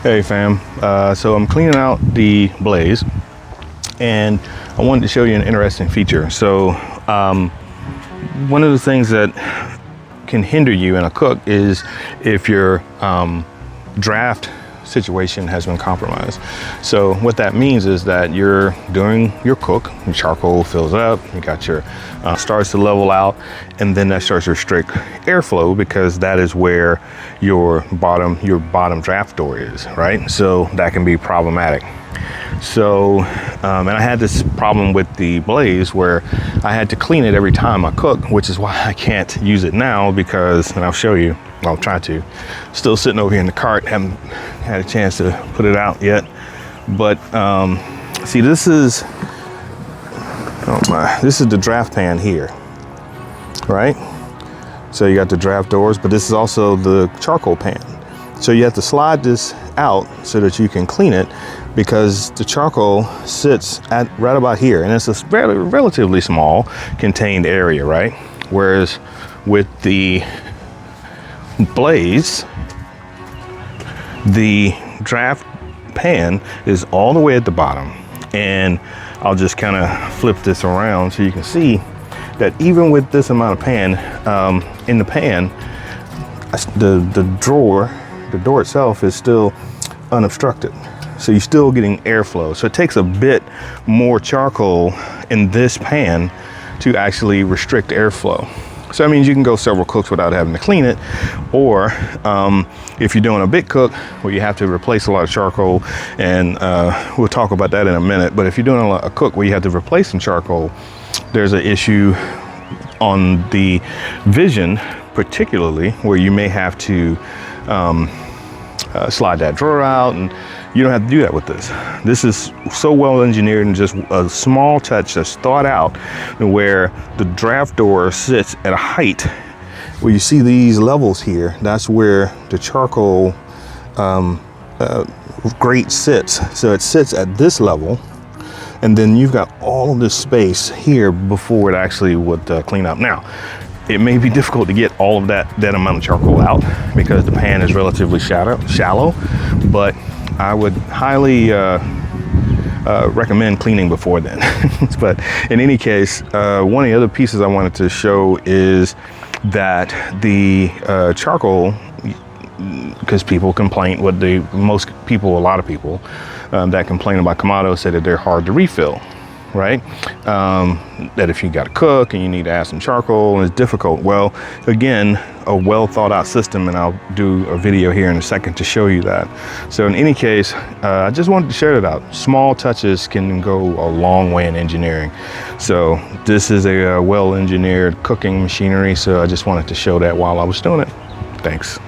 Hey fam, so I'm cleaning out the Blaze and I wanted to show you an interesting feature. So one of the things that can hinder you in a cook is if your draft situation has been compromised. So what that means is that you're doing your cook, your charcoal fills up, you got your starts to level out, and then that starts to restrict airflow because that is where your bottom draft door is, right? So that can be problematic. So and I had this problem with the Blaze where I had to clean it every time I cook, which is why I can't use it now because, and I'll show you, I'll try to, still sitting over here in the cart, haven't had a chance to put it out yet. But see, this is, oh my, this is the draft pan here, right? So you got the draft doors, but this is also the charcoal pan. So you have to slide this out so that you can clean it because the charcoal sits at right about here, and it's a relatively small contained area, right? Whereas with the Blaze, the draft pan is all the way at the bottom, and I'll just kind of flip this around so you can see that even with this amount of pan in the pan, the door itself is still unobstructed, so you're still getting airflow. So it takes a bit more charcoal in this pan to actually restrict airflow. So that means you can go several cooks without having to clean it, or if you're doing a big cook where you have to replace a lot of charcoal, and we'll talk about that in a minute, but if you're doing a cook where you have to replace some charcoal, there's an issue on the Vision, particularly where you may have to slide that drawer out, and you don't have to do that with this. This is so well engineered and just a small touch that's thought out where the draft door sits at a height where you see these levels here. That's where the charcoal grate sits. So it sits at this level, and then you've got all of this space here before it actually would clean up. Now, it may be difficult to get all of that amount of charcoal out because the pan is relatively shallow, but I would highly recommend cleaning before then. But in any case, one of the other pieces I wanted to show is that the charcoal, because people complain, a lot of people that complain about Kamado say that they're hard to refill, right? That if you got to cook and you need to add some charcoal and it's difficult. Well, again, a well thought out system, and I'll do a video here in a second to show you that. So in any case, I just wanted to share that out. Small touches can go a long way in engineering. So this is a well engineered cooking machinery, so I just wanted to show that while I was doing it. Thanks.